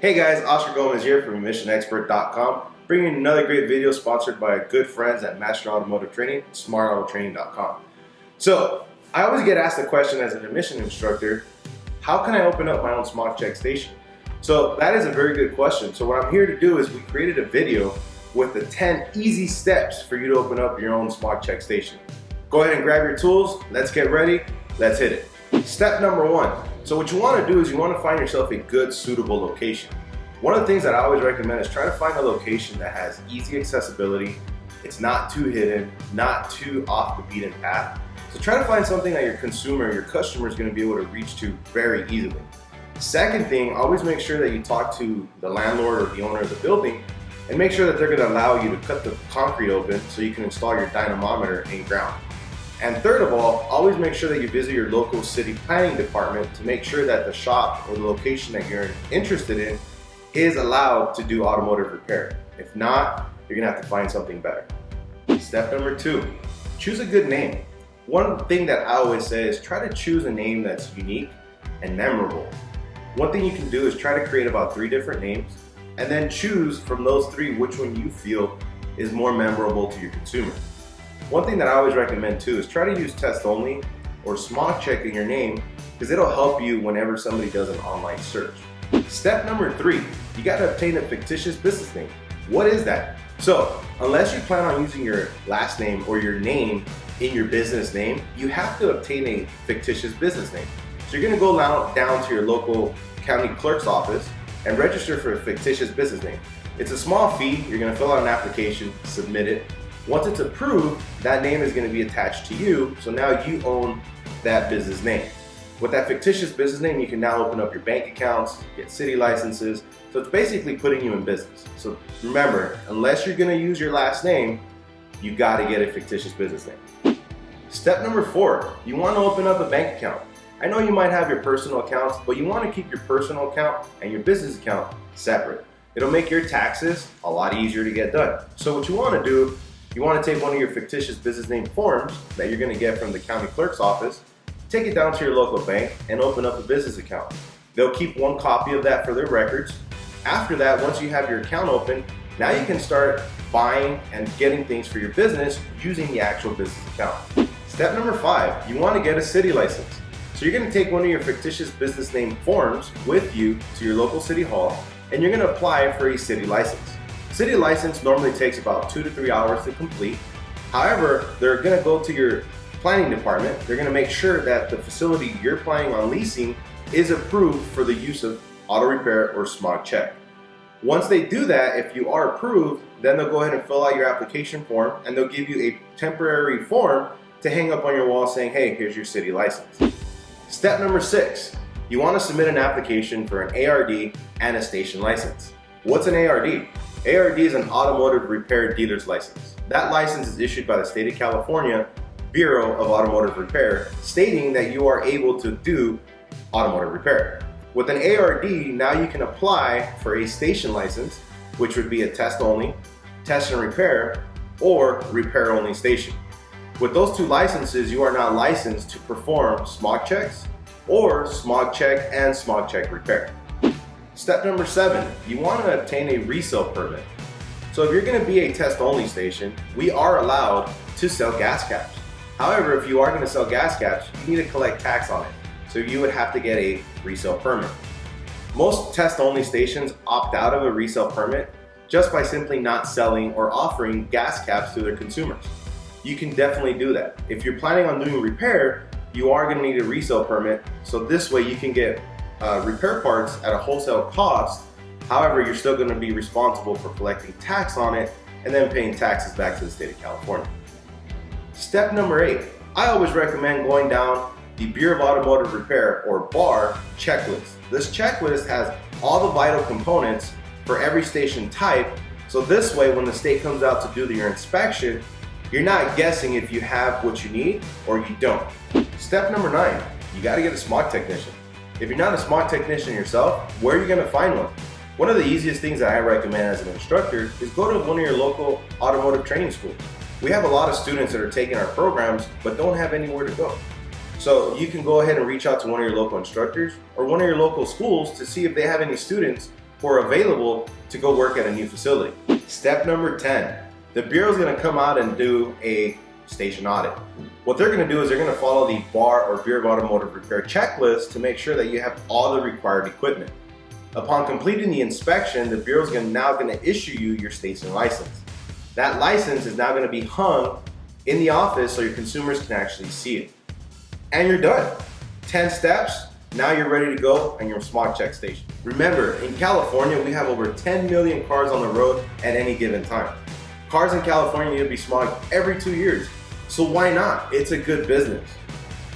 Hey guys, Oscar Gomez here from EmissionExpert.com, bringing another great video sponsored by our good friends at Master Automotive Training, SmartAutoTraining.com. So, I always get asked the question as an emission instructor, how can I open up my own Smog check station? So that is a very good question. So what I'm here to do is we created a video with the 10 easy steps for you to open up your own Smog check station. Go ahead and grab your tools, let's get ready, let's hit it. Step number 1. So what you want to do is you want to find yourself a good, suitable location. One of the things that I always recommend is try to find a location that has easy accessibility. It's not too hidden, not too off the beaten path. So try to find something that your consumer, your customer is going to be able to reach to very easily. Second thing, always make sure that you talk to the landlord or the owner of the building and make sure that they're going to allow you to cut the concrete open so you can install your dynamometer in ground. And third of all, always make sure that you visit your local city planning department to make sure that the shop or the location that you're interested in is allowed to do automotive repair. If not, you're gonna have to find something better. Step number 2, choose a good name. One thing that I always say is try to choose a name that's unique and memorable. One thing you can do is try to create about 3 different names and then choose from those 3 which one you feel is more memorable to your consumer. One thing that I always recommend too is try to use test only or Smog check in your name because it'll help you whenever somebody does an online search. Step number 3, you got to obtain a fictitious business name. What is that? So unless you plan on using your last name or your name in your business name, you have to obtain a fictitious business name. So you're going to go down to your local county clerk's office and register for a fictitious business name. It's a small fee. You're going to fill out an application, submit it. Once it's approved, that name is going to be attached to you, so now you own that business name. With that fictitious business name, you can now open up your bank accounts, get city licenses, so it's basically putting you in business. So remember, unless you're going to use your last name, you got to get a fictitious business name. Step number 4, you want to open up a bank account. I know you might have your personal accounts, but you want to keep your personal account and your business account separate. It'll make your taxes a lot easier to get done. So what you want to do, you want to take one of your fictitious business name forms that you're going to get from the county clerk's office, take it down to your local bank and open up a business account. They'll keep 1 copy of that for their records. After that, once you have your account open, now you can start buying and getting things for your business using the actual business account. Step number 5, you want to get a city license. So you're going to take one of your fictitious business name forms with you to your local city hall and you're going to apply for a city license. City license normally takes about 2 to 3 hours to complete. However, they're going to go to your planning department. They're going to make sure that the facility you're planning on leasing is approved for the use of auto repair or Smog check. Once they do that, if you are approved, then they'll go ahead and fill out your application form and they'll give you a temporary form to hang up on your wall saying, hey, here's your city license. Step number 6, you want to submit an application for an ARD and a station license. What's an ARD? ARD is an automotive repair dealer's license. That license is issued by the state of California Bureau of Automotive Repair, stating that you are able to do automotive repair. With an ARD, now you can apply for a station license, which would be a test only, test and repair, or repair only station. With those 2 licenses, you are now licensed to perform Smog checks or Smog check and Smog check repair. Step number 7, you want to obtain a resale permit. So if you're going to be a test-only station, we are allowed to sell gas caps. However, if you are going to sell gas caps, you need to collect tax on it. So you would have to get a resale permit. Most test-only stations opt out of a resale permit just by simply not selling or offering gas caps to their consumers. You can definitely do that. If you're planning on doing repair, you are going to need a resale permit. So this way you can get repair parts at a wholesale cost. However, you're still going to be responsible for collecting tax on it and then paying taxes back to the state of California. Step number 8, I always recommend going down the Bureau of Automotive Repair or BAR checklist. This checklist has all the vital components for every station type. So this way, when the state comes out to do your inspection, you're not guessing if you have what you need or you don't. Step number 9, you got to get a Smog technician. If you're not a Smog technician yourself, where are you going to find one? One of the easiest things that I recommend as an instructor is go to one of your local automotive training schools. We have a lot of students that are taking our programs but don't have anywhere to go. So you can go ahead and reach out to one of your local instructors or one of your local schools to see if they have any students who are available to go work at a new facility. Step number 10, the Bureau is going to come out and do a station audit. What they're going to do is they're going to follow the BAR or Bureau of Automotive Repair checklist to make sure that you have all the required equipment. Upon completing the inspection, the Bureau is now going to issue you your station license. That license is now going to be hung in the office so your consumers can actually see it. And you're done. 10 steps, now you're ready to go on your Smog check station. Remember, in California, we have over 10 million cars on the road at any given time. Cars in California need to be smogged every 2 years. So why not? It's a good business.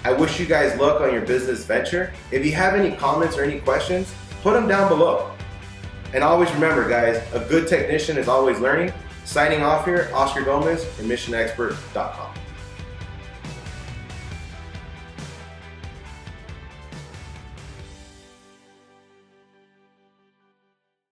I wish you guys luck on your business venture. If you have any comments or any questions, put them down below. And always remember, guys, a good technician is always learning. Signing off here, Oscar Gomez, emissionexpert.com.